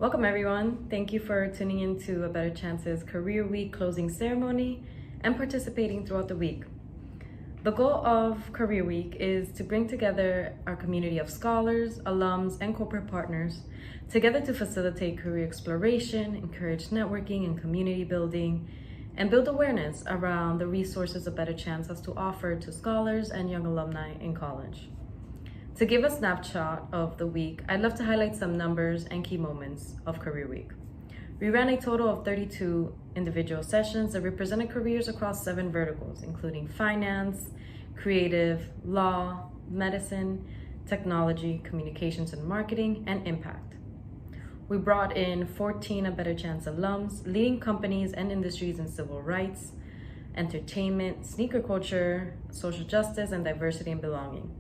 Welcome, everyone. Thank you for tuning in to A Better Chances Career Week closing ceremony and participating throughout the week. The goal of Career Week is to bring together our community of scholars, alums, and corporate partners together to facilitate career exploration, encourage networking and community building, and build awareness around the resources A Better Chance has to offer to scholars and young alumni in college. To give a snapshot of the week, I'd love to highlight some numbers and key moments of Career Week. We ran a total of 32 individual sessions that represented careers across 7 verticals, including finance, creative, law, medicine, technology, communications and marketing, and impact. We brought in 14 A Better Chance alums, leading companies and industries in civil rights, entertainment, sneaker culture, social justice, and diversity and belonging.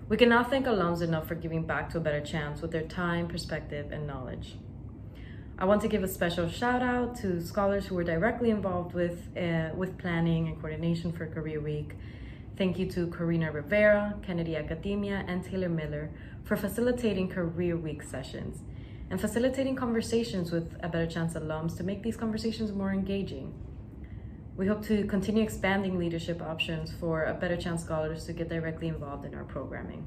We cannot thank alums enough for giving back to A Better Chance with their time, perspective, and knowledge. I want to give a special shout out to scholars who were directly involved with planning and coordination for Career Week. Thank you to Karina Rivera, Kennedy Academia, and Taylor Miller for facilitating Career Week sessions and facilitating conversations with A Better Chance alums to make these conversations more engaging. We hope to continue expanding leadership options for A Better Chance scholars to get directly involved in our programming.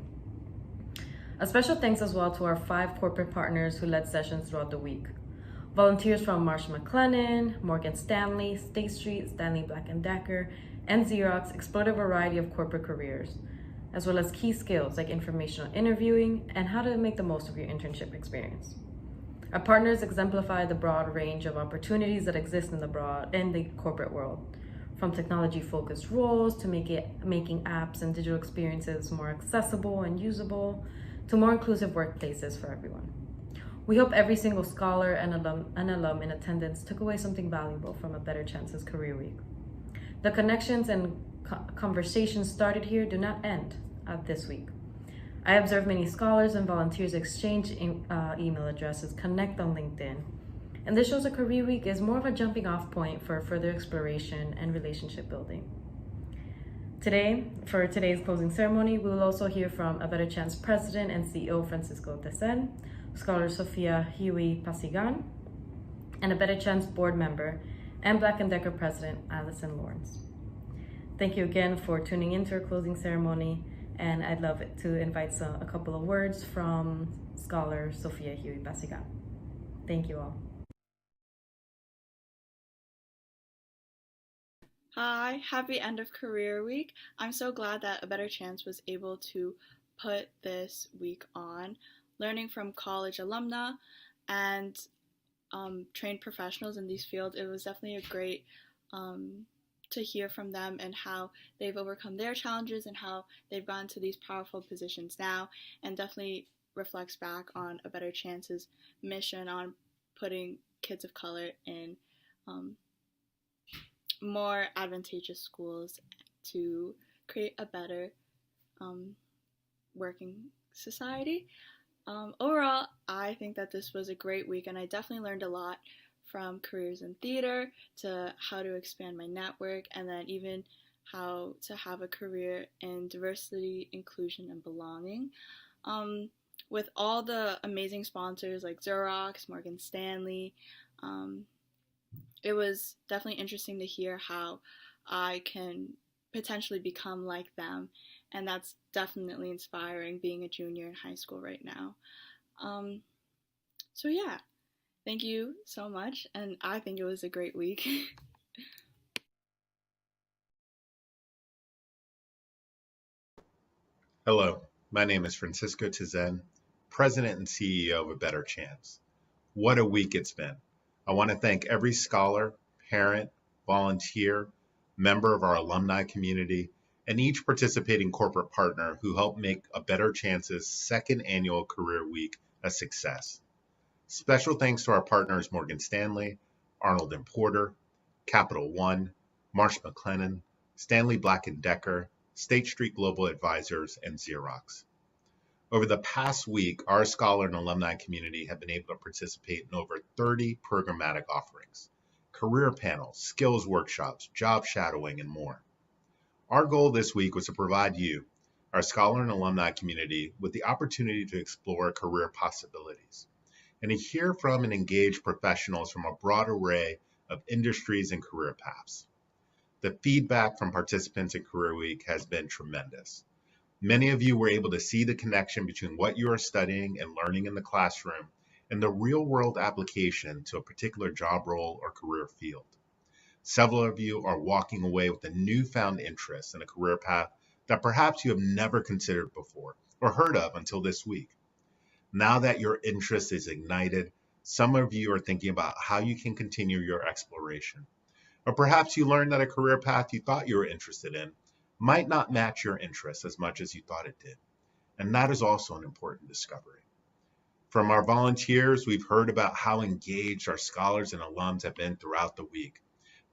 A special thanks as well to our 5 corporate partners who led sessions throughout the week. Volunteers from Marsh McLennan, Morgan Stanley, State Street, Stanley Black & Decker, and Xerox explored a variety of corporate careers, as well as key skills like informational interviewing and how to make the most of your internship experience. Our partners exemplify the broad range of opportunities that exist in the corporate world, from technology-focused roles to making apps and digital experiences more accessible and usable, to more inclusive workplaces for everyone. We hope every single scholar and alum in attendance took away something valuable from A Better Chances Career Week. The connections and conversations started here do not end this week. I observed many scholars and volunteers exchange email addresses, connect on LinkedIn, and this shows that Career Week is more of a jumping off point for further exploration and relationship building. Today, for today's closing ceremony, we will also hear from A Better Chance President and CEO Francisco Tezen, scholar Sofia Huey Pasigan, and A Better Chance board member and Black & Decker President Allison Lawrence. Thank you again for tuning into our closing ceremony. And I'd love to invite a couple of words from scholar Sofia Huey Pasigan. Thank you all. Hi, happy end of career week. I'm so glad that A Better Chance was able to put this week on. Learning from college alumni and trained professionals in these fields, it was definitely a great to hear from them and how they've overcome their challenges and how they've gotten to these powerful positions now, and definitely reflects back on A Better Chance's mission on putting kids of color in more advantageous schools to create a better working society. Overall, I think that this was a great week, and I definitely learned a lot from careers in theater to how to expand my network, and then even how to have a career in diversity, inclusion, and belonging. With all the amazing sponsors like Xerox, Morgan Stanley, it was definitely interesting to hear how I can potentially become like them, and that's definitely inspiring being a junior in high school right now. So yeah, thank you so much, and I think it was a great week. Hello, my name is Francisco Tezen, President and CEO of A Better Chance. What a week it's been. I want to thank every scholar, parent, volunteer, member of our alumni community, and each participating corporate partner who helped make A Better Chance's second annual Career Week a success. Special thanks to our partners Morgan Stanley, Arnold and Porter, Capital One, Marsh McLennan, Stanley Black & Decker, State Street Global Advisors, and Xerox. Over the past week, our scholar and alumni community have been able to participate in over 30 programmatic offerings, career panels, skills workshops, job shadowing, and more. Our goal this week was to provide you, our scholar and alumni community, with the opportunity to explore career possibilities, and to hear from and engage professionals from a broad array of industries and career paths. The feedback from participants in Career Week has been tremendous. Many of you were able to see the connection between what you are studying and learning in the classroom and the real-world application to a particular job role or career field. Several of you are walking away with a newfound interest in a career path that perhaps you have never considered before or heard of until this week. Now that your interest is ignited, some of you are thinking about how you can continue your exploration. Or perhaps you learned that a career path you thought you were interested in might not match your interests as much as you thought it did. And that is also an important discovery. From our volunteers, we've heard about how engaged our scholars and alums have been throughout the week,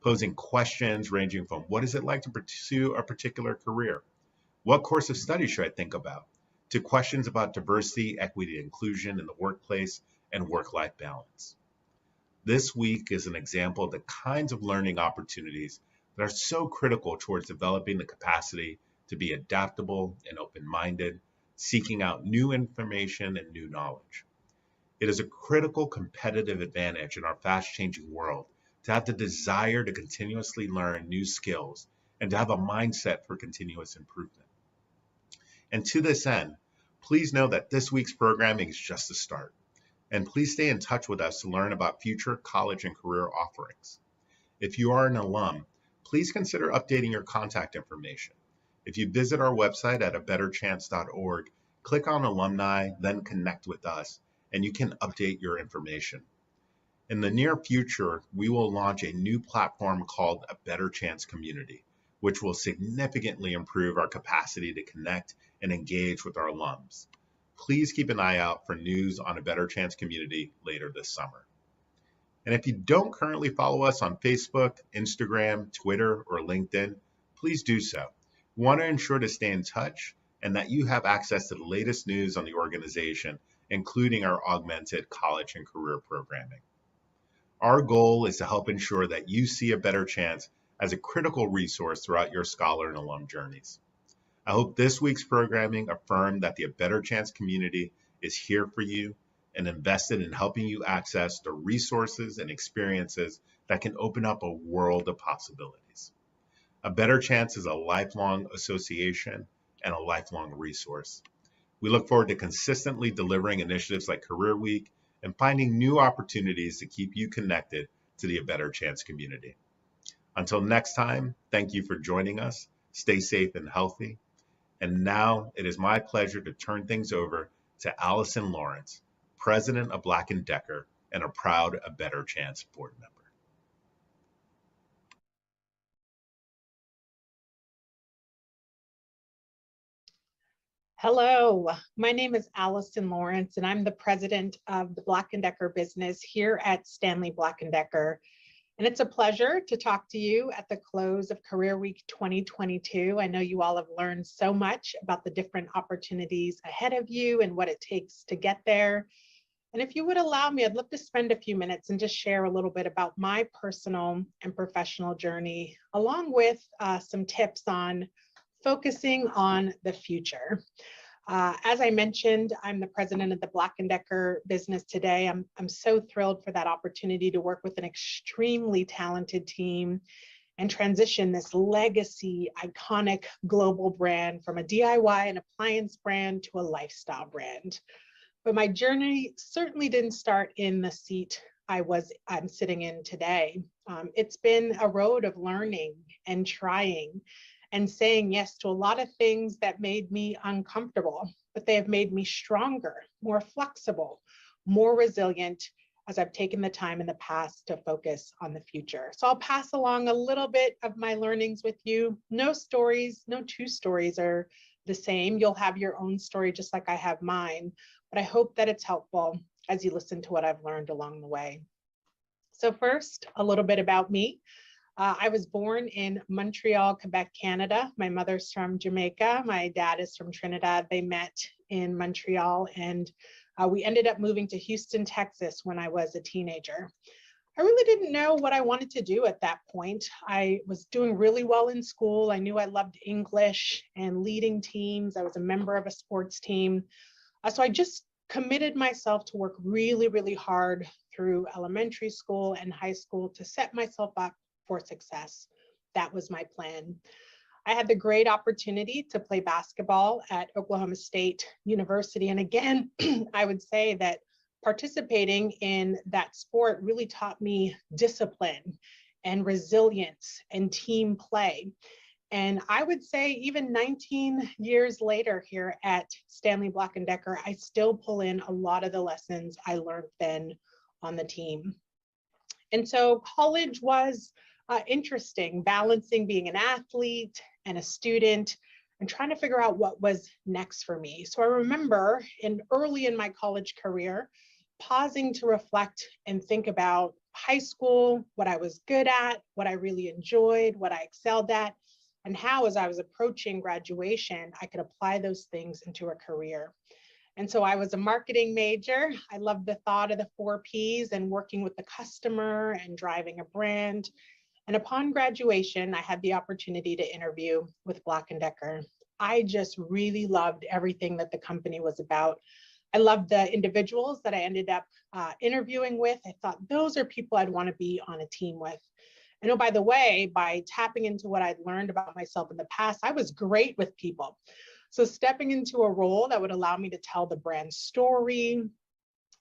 posing questions ranging from what is it like to pursue a particular career? What course of study should I think about? To questions about diversity, equity, and inclusion in the workplace and work-life balance. This week is an example of the kinds of learning opportunities that are so critical towards developing the capacity to be adaptable and open-minded, seeking out new information and new knowledge. It is a critical competitive advantage in our fast-changing world to have the desire to continuously learn new skills and to have a mindset for continuous improvement. And to this end, please know that this week's programming is just the start. And please stay in touch with us to learn about future college and career offerings. If you are an alum, please consider updating your contact information. If you visit our website at abetterchance.org, click on Alumni, then connect with us, and you can update your information. In the near future, we will launch a new platform called A Better Chance Community, which will significantly improve our capacity to connect and engage with our alums. Please keep an eye out for news on A Better Chance Community later this summer. And if you don't currently follow us on Facebook, Instagram, Twitter, or LinkedIn, please do so. We want to ensure to stay in touch and that you have access to the latest news on the organization, including our augmented college and career programming. Our goal is to help ensure that you see A Better Chance as a critical resource throughout your scholar and alum journeys. I hope this week's programming affirmed that the A Better Chance community is here for you and invested in helping you access the resources and experiences that can open up a world of possibilities. A Better Chance is a lifelong association and a lifelong resource. We look forward to consistently delivering initiatives like Career Week and finding new opportunities to keep you connected to the A Better Chance community. Until next time, thank you for joining us. Stay safe and healthy. And now it is my pleasure to turn things over to Allison Lawrence, President of Black & Decker and a proud A Better Chance board member. Hello, my name is Allison Lawrence, and I'm the president of the Black & Decker business here at Stanley Black & Decker. And it's a pleasure to talk to you at the close of Career Week 2022. I know you all have learned so much about the different opportunities ahead of you and what it takes to get there. And if you would allow me, I'd love to spend a few minutes and just share a little bit about my personal and professional journey, along with some tips on focusing on the future. As I mentioned, I'm the president of the Black & Decker business today. I'm so thrilled for that opportunity to work with an extremely talented team and transition this legacy, iconic global brand from a DIY and appliance brand to a lifestyle brand. But my journey certainly didn't start in the seat I'm sitting in today. It's been a road of learning and trying and saying yes to a lot of things that made me uncomfortable, but they have made me stronger, more flexible, more resilient as I've taken the time in the past to focus on the future. So I'll pass along a little bit of my learnings with you. No two stories are the same. You'll have your own story just like I have mine, but I hope that it's helpful as you listen to what I've learned along the way. So first, a little bit about me. I was born in Montreal, Quebec, Canada. My mother's from Jamaica. My dad is from Trinidad. They met in Montreal, and we ended up moving to Houston, Texas when I was a teenager. I really didn't know what I wanted to do at that point. I was doing really well in school. I knew I loved English and leading teams. I was a member of a sports team. So I just committed myself to work really, really hard through elementary school and high school to set myself up for success. That was my plan. I had the great opportunity to play basketball at Oklahoma State University. And again, I would say that participating in that sport really taught me discipline and resilience and team play. And I would say even 19 years later here at Stanley Black & Decker, I still pull in a lot of the lessons I learned then on the team. And so college was interesting, balancing being an athlete and a student and trying to figure out what was next for me. So I remember early in my college career, pausing to reflect and think about high school, what I was good at, what I really enjoyed, what I excelled at, and how, as I was approaching graduation, I could apply those things into a career. And so I was a marketing major. I loved the thought of the 4 Ps and working with the customer and driving a brand. And upon graduation, I had the opportunity to interview with Black & Decker. I just really loved everything that the company was about. I loved the individuals that I ended up interviewing with. I thought those are people I'd want to be on a team with. And oh, by the way, by tapping into what I'd learned about myself in the past, I was great with people. So stepping into a role that would allow me to tell the brand story,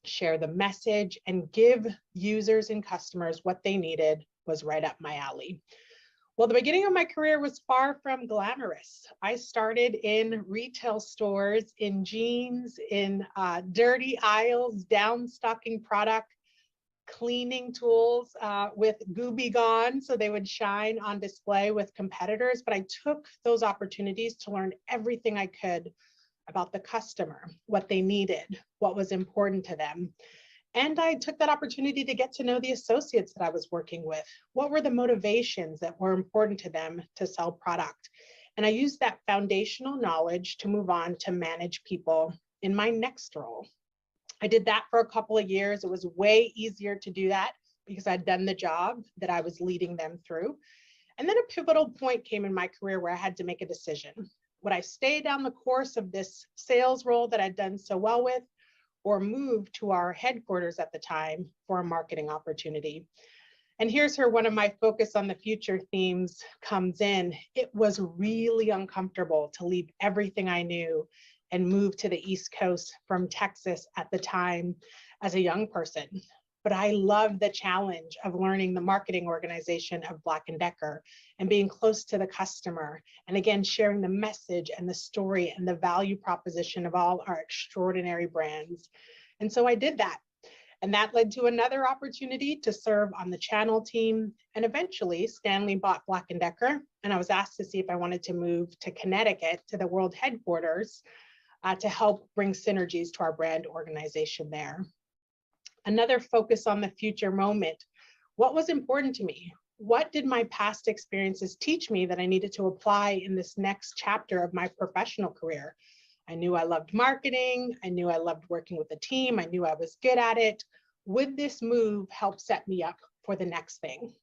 share the message, and give users and customers what they needed was right up my alley. Well, the beginning of my career was far from glamorous. I started in retail stores, in jeans, in dirty aisles, down stocking product, cleaning tools with Gooby Gone so they would shine on display with competitors. But I took those opportunities to learn everything I could about the customer, what they needed, what was important to them. And I took that opportunity to get to know the associates that I was working with. What were the motivations that were important to them to sell product? And I used that foundational knowledge to move on to manage people in my next role. I did that for a couple of years. It was way easier to do that because I'd done the job that I was leading them through. And then a pivotal point came in my career where I had to make a decision. Would I stay down the course of this sales role that I'd done so well with, or move to our headquarters at the time for a marketing opportunity? And here's where one of my focus on the future themes comes in. It was really uncomfortable to leave everything I knew and move to the East Coast from Texas at the time as a young person. But I loved the challenge of learning the marketing organization of Black & Decker and being close to the customer. And again, sharing the message and the story and the value proposition of all our extraordinary brands. And so I did that. And that led to another opportunity to serve on the channel team. And eventually Stanley bought Black & Decker. And I was asked to see if I wanted to move to Connecticut to the world headquarters to help bring synergies to our brand organization there. Another focus on the future moment. What was important to me? What did my past experiences teach me that I needed to apply in this next chapter of my professional career? I knew I loved marketing. I knew I loved working with a team. I knew I was good at it. Would this move help set me up for the next thing?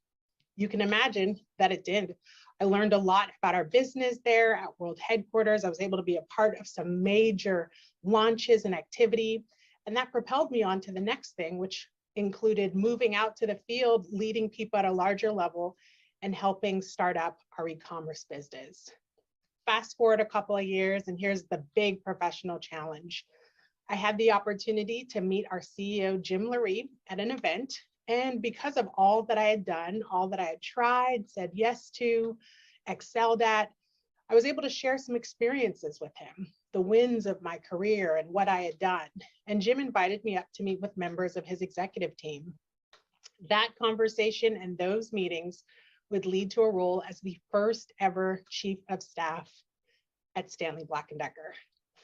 You can imagine that it did. I learned a lot about our business there at World Headquarters. I was able to be a part of some major launches and activity. And that propelled me on to the next thing, which included moving out to the field, leading people at a larger level, and helping start up our e-commerce business. Fast forward a couple of years, and here's the big professional challenge. I had the opportunity to meet our CEO, Jim Lurie, at an event. And because of all that I had done, all that I had tried, said yes to, excelled at, I was able to share some experiences with him, the wins of my career and what I had done. And Jim invited me up to meet with members of his executive team. That conversation and those meetings would lead to a role as the first ever chief of staff at Stanley Black & Decker.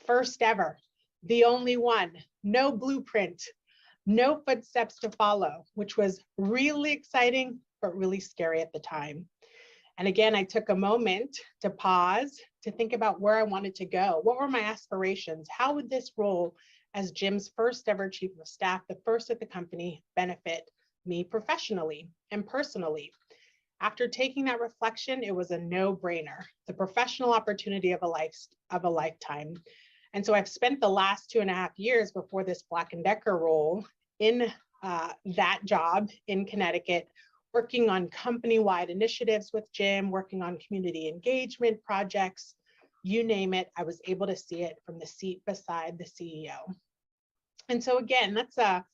First ever, the only one, no blueprint, no footsteps to follow, which was really exciting, but really scary at the time. And again, I took a moment to pause, to think about where I wanted to go. What were my aspirations? How would this role as Jim's first ever chief of staff, the first at the company, benefit me professionally and personally? After taking that reflection, it was a no-brainer, the professional opportunity of a lifetime. And so I've spent the last 2.5 years before this Black & Decker role in that job in Connecticut, working on company-wide initiatives with Jim, working on community engagement projects, you name it, I was able to see it from the seat beside the CEO. And so again, that's a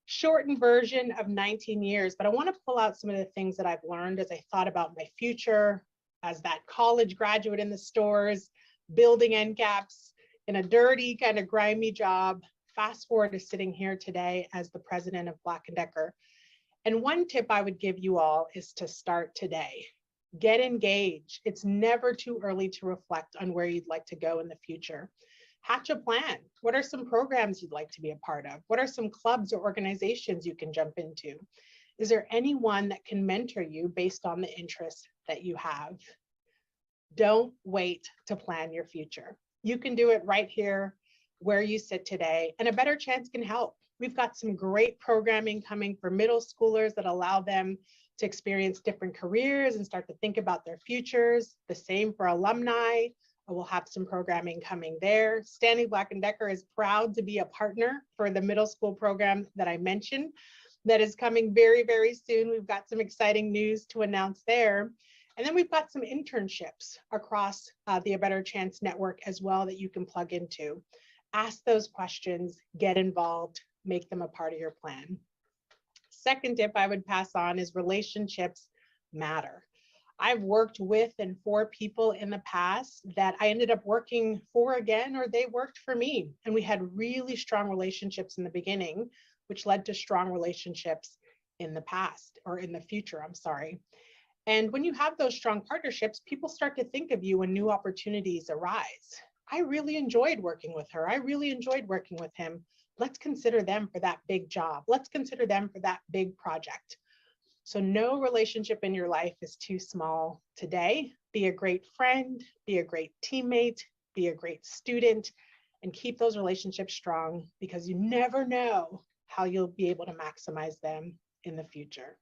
shortened version of 19 years, but I want to pull out some of the things that I've learned as I thought about my future as that college graduate in the stores, building end caps in a dirty, kind of grimy job. Fast forward to sitting here today as the president of Black & Decker. And one tip I would give you all is to start today. Get engaged. It's never too early to reflect on where you'd like to go in the future. Hatch a plan. What are some programs you'd like to be a part of? What are some clubs or organizations you can jump into? Is there anyone that can mentor you based on the interests that you have? Don't wait to plan your future. You can do it right here where you sit today, and A Better Chance can help. We've got some great programming coming for middle schoolers that allow them to experience different careers and start to think about their futures. The same for alumni. We'll have some programming coming there. Stanley Black & Decker is proud to be a partner for the middle school program that I mentioned that is coming very, very soon. We've got some exciting news to announce there. And then we've got some internships across the A Better Chance network as well that you can plug into. Ask those questions, get involved, make them a part of your plan. Second tip I would pass on is relationships matter. I've worked with and for people in the past that I ended up working for again, or they worked for me. And we had really strong relationships in the beginning, which led to strong relationships in the past, or in the future, I'm sorry. And when you have those strong partnerships, people start to think of you when new opportunities arise. I really enjoyed working with her. I really enjoyed working with him. Let's consider them for that big job. Let's consider them for that big project. So no relationship in your life is too small today. Be a great friend, be a great teammate, be a great student, and keep those relationships strong, because you never know how you'll be able to maximize them in the future.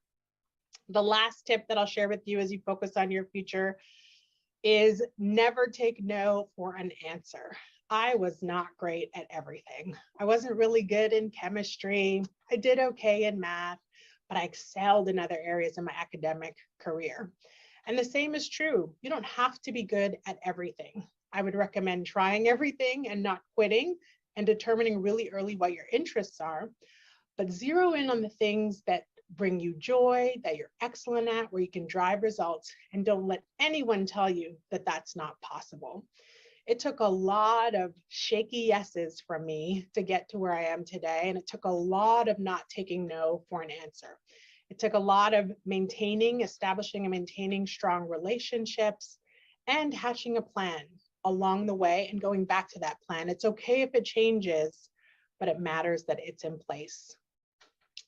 The last tip that I'll share with you as you focus on your future is never take no for an answer. I was not great at everything. I wasn't really good in chemistry. I did okay in math, but I excelled in other areas in my academic career. And the same is true. You don't have to be good at everything. I would recommend trying everything and not quitting, and determining really early what your interests are, but zero in on the things that bring you joy, that you're excellent at, where you can drive results, and don't let anyone tell you that that's not possible. It took a lot of shaky yeses from me to get to where I am today, and it took a lot of not taking no for an answer. It took a lot of establishing and maintaining strong relationships, and hatching a plan along the way and going back to that plan. It's okay if it changes, but it matters that it's in place.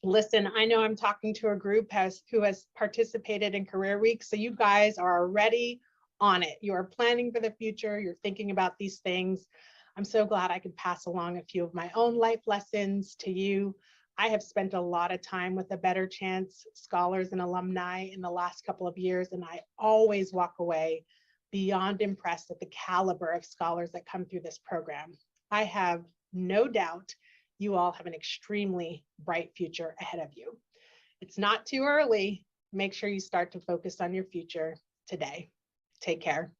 Listen, I know I'm talking to a group who has participated in Career Week, so you guys are already on it. You are planning for the future. You're thinking about these things. I'm so glad I could pass along a few of my own life lessons to you. I have spent a lot of time with A Better Chance scholars and alumni in the last couple of years, and I always walk away beyond impressed at the caliber of scholars that come through this program. I have no doubt you all have an extremely bright future ahead of you. It's not too early. Make sure you start to focus on your future today. Take care.